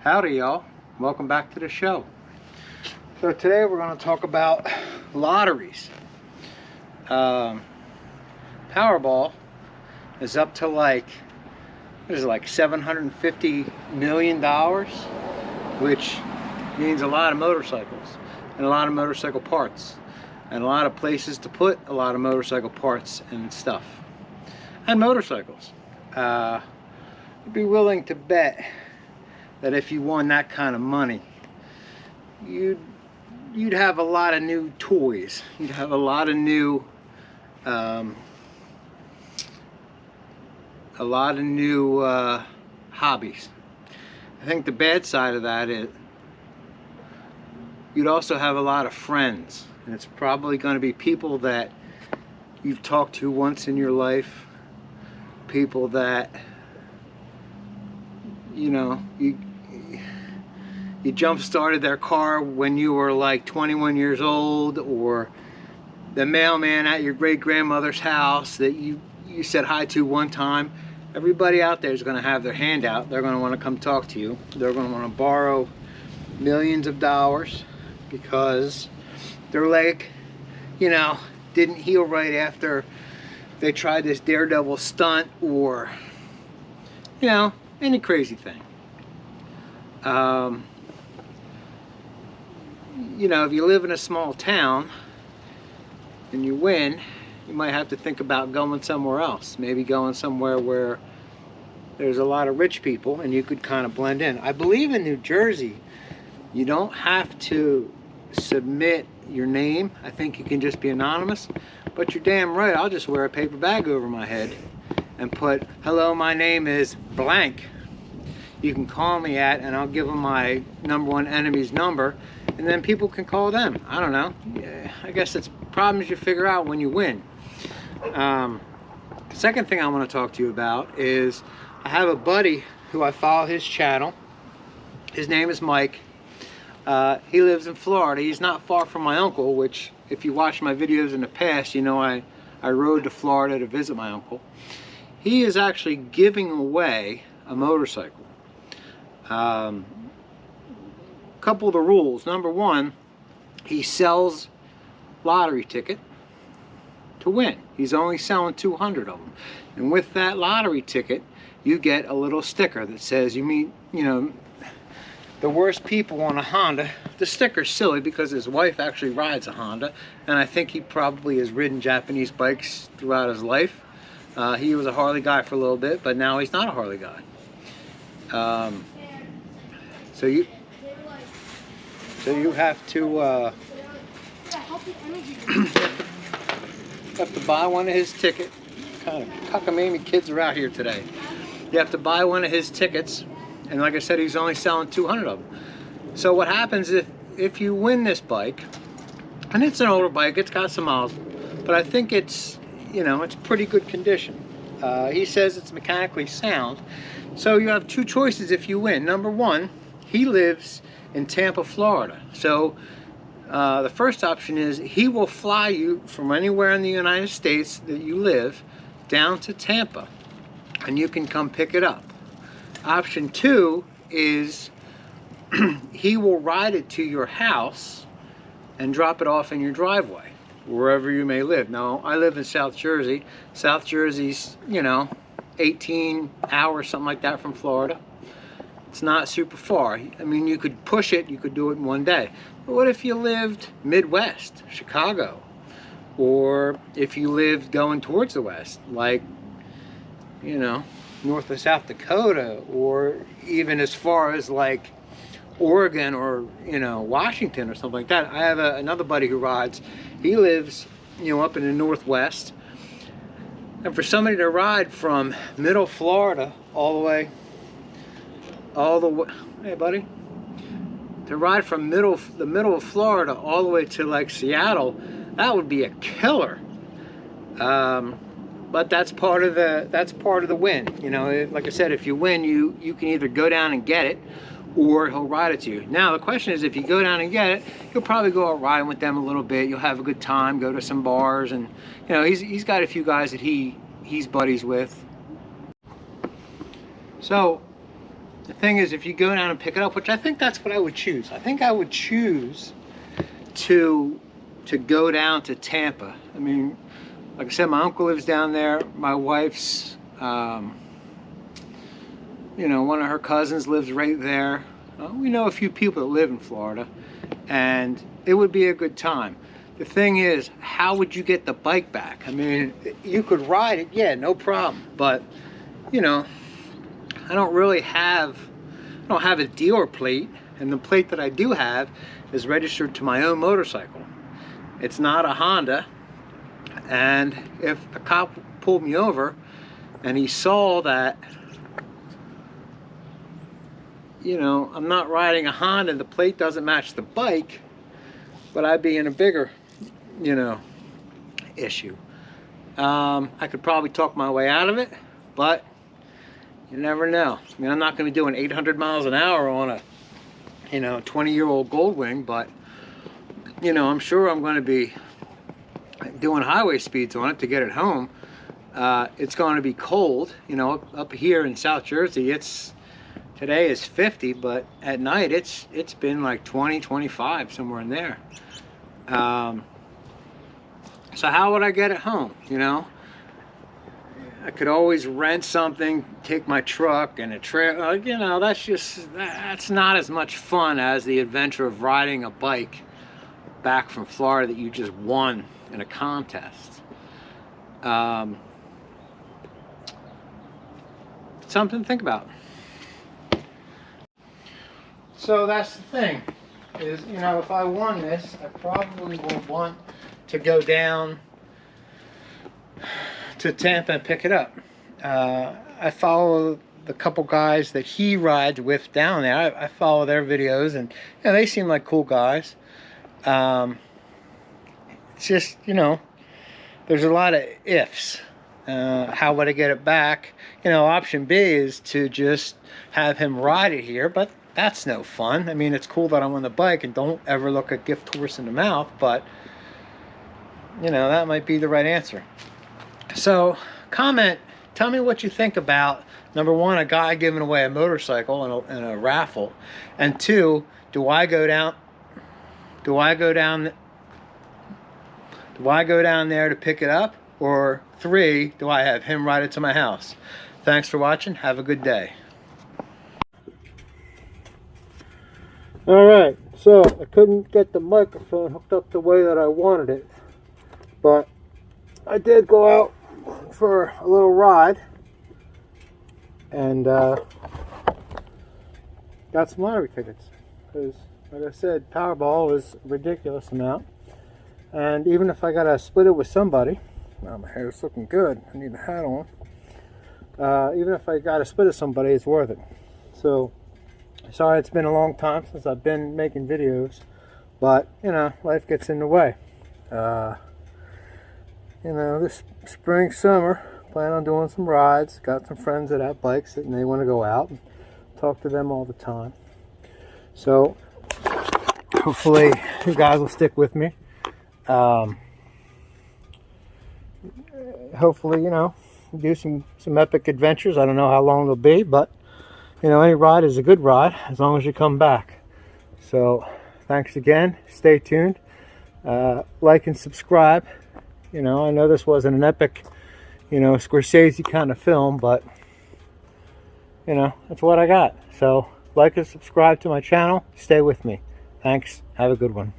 Howdy y'all, welcome back to the show. So today we're going to talk about lotteries. Powerball is up to like $750 million, which means a lot of motorcycles and a lot of motorcycle parts and a lot of places to put a lot of motorcycle parts and stuff and motorcycles. I'd be willing to bet that if you won that kind of money, you'd have a lot of new toys. You'd have a lot of new hobbies. I think the bad side of that is you'd also have a lot of friends, and it's probably going to be people that you've talked to once in your life, people that you jump started their car when you were like 21 years old, or the mailman at your great grandmother's house that you said hi to one time. Everybody out there is going to have their hand out. They're going to want to come talk to you. They're going to want to borrow millions of dollars because their leg, didn't heal right after they tried this daredevil stunt, or any crazy thing. If you live in a small town and you win, you might have to think about going somewhere else. Maybe going somewhere where there's a lot of rich people and you could kind of blend in. I believe in New Jersey, you don't have to submit your name. I think you can just be anonymous. But you're damn right, I'll just wear a paper bag over my head and put, "Hello, my name is blank. You can call me at," and I'll give them my number one enemy's number, and then people can call them. I don't know. Yeah, I guess it's problems you figure out when you win. The second thing I want to talk to you about is I have a buddy who I follow his channel. His name is Mike. He lives in Florida. He's not far from my uncle, which if you watch my videos in the past, I rode to Florida to visit my uncle. He is actually giving away a motorcycle. Couple of the rules. Number one, he sells lottery ticket to win. He's only selling 200 of them, and with that lottery ticket you get a little sticker that says you meet the worst people on a Honda. The sticker's silly because his wife actually rides a Honda, and I think he probably has ridden Japanese bikes throughout his life. He was a Harley guy for a little bit, but now he's not a Harley guy. So you have to have to buy one of his tickets. Kind of cockamamie kids are out here today. You have to buy one of his tickets, and like I said, he's only selling 200 of them. So what happens if you win this bike, and it's an older bike, it's got some miles, but I think it's it's pretty good condition. He says it's mechanically sound. So you have two choices if you win. Number one, he lives in Tampa, Florida. So the first option is he will fly you from anywhere in the United States that you live down to Tampa, and you can come pick it up. Option two is he will ride it to your house and drop it off in your driveway, wherever you may live. Now, I live in South Jersey. South Jersey's, 18 hours, something like that, from Florida. It's not super far. I mean, you could push it, you could do it in one day. But what if you lived Midwest, Chicago? Or if you lived going towards the west, like, north of South Dakota, or even as far as like Oregon or Washington or something like that. I have another buddy who rides. He lives up in the Northwest, and for somebody to ride from middle Florida all the way, hey buddy, to ride from the middle of Florida all the way to like Seattle, that would be a killer. But that's part of the win. Like I said, if you win, you can either go down and get it, or he'll ride it to you. Now the question is, if you go down and get it, you'll probably go out riding with them a little bit. You'll have a good time, go to some bars, and he's got a few guys that he's buddies with. So the thing is, if you go down and pick it up, which I think that's what I would choose. I think I would choose to go down to Tampa. I mean, like I said, my uncle lives down there. My wife's, you know, one of her cousins lives right there. We know a few people that live in Florida, and it would be a good time. The thing is, how would you get the bike back? I mean, you could ride it, yeah, no problem. But, you know, I don't have a dealer plate, and the plate that I do have is registered to my own motorcycle. It's not a Honda, and if a cop pulled me over and he saw that, you know, I'm not riding a Honda and the plate doesn't match the bike, but I'd be in a bigger, you know, issue. I could probably talk my way out of it, but you never know. I mean, I'm not going to be doing 800 miles an hour on a, you know, 20-year-old Goldwing, but, you know, I'm sure I'm going to be doing highway speeds on it to get it home. It's going to be cold, you know, up here in South Jersey. Today is 50, but at night it's been like 20, 25, somewhere in there. So how would I get it home, you know? I could always rent something, take my truck and a trailer, you know, that's not as much fun as the adventure of riding a bike back from Florida that you just won in a contest. Something to think about. So that's the thing, is, you know, if I won this, I probably would want to go down to Tampa and pick it up. I follow the couple guys that he rides with down there. I follow their videos, and you know, they seem like cool guys. It's just, you know, there's a lot of ifs. How would I get it back? You know, option B is to just have him ride it here, but that's no fun. I mean, it's cool that I'm on the bike, and don't ever look a gift horse in the mouth, but, you know, that might be the right answer. So, comment, tell me what you think about, number one, a guy giving away a motorcycle in a raffle, and two, do I go down there to pick it up, or three, do I have him ride it to my house? Thanks for watching. Have a good day. Alright, so I couldn't get the microphone hooked up the way that I wanted it, but I did go out for a little ride and got some lottery tickets, because like I said, PowerBall is a ridiculous amount, and even if I gotta split it with somebody, wow, my hair's looking good, I need a hat on, even if I gotta split it with somebody, it's worth it. So sorry it's been a long time since I've been making videos, but you know, life gets in the way. You know, this spring, summer, plan on doing some rides. Got some friends that have bikes and they want to go out and talk to them all the time. So hopefully you guys will stick with me. Hopefully, you know, do some epic adventures. I don't know how long they'll be, but you know, any ride is a good ride as long as you come back. So thanks again. Stay tuned. Like and subscribe. You know, I know this wasn't an epic, you know, Scorsese kind of film, but you know, that's what I got. So like and subscribe to my channel. Stay with me. Thanks. Have a good one.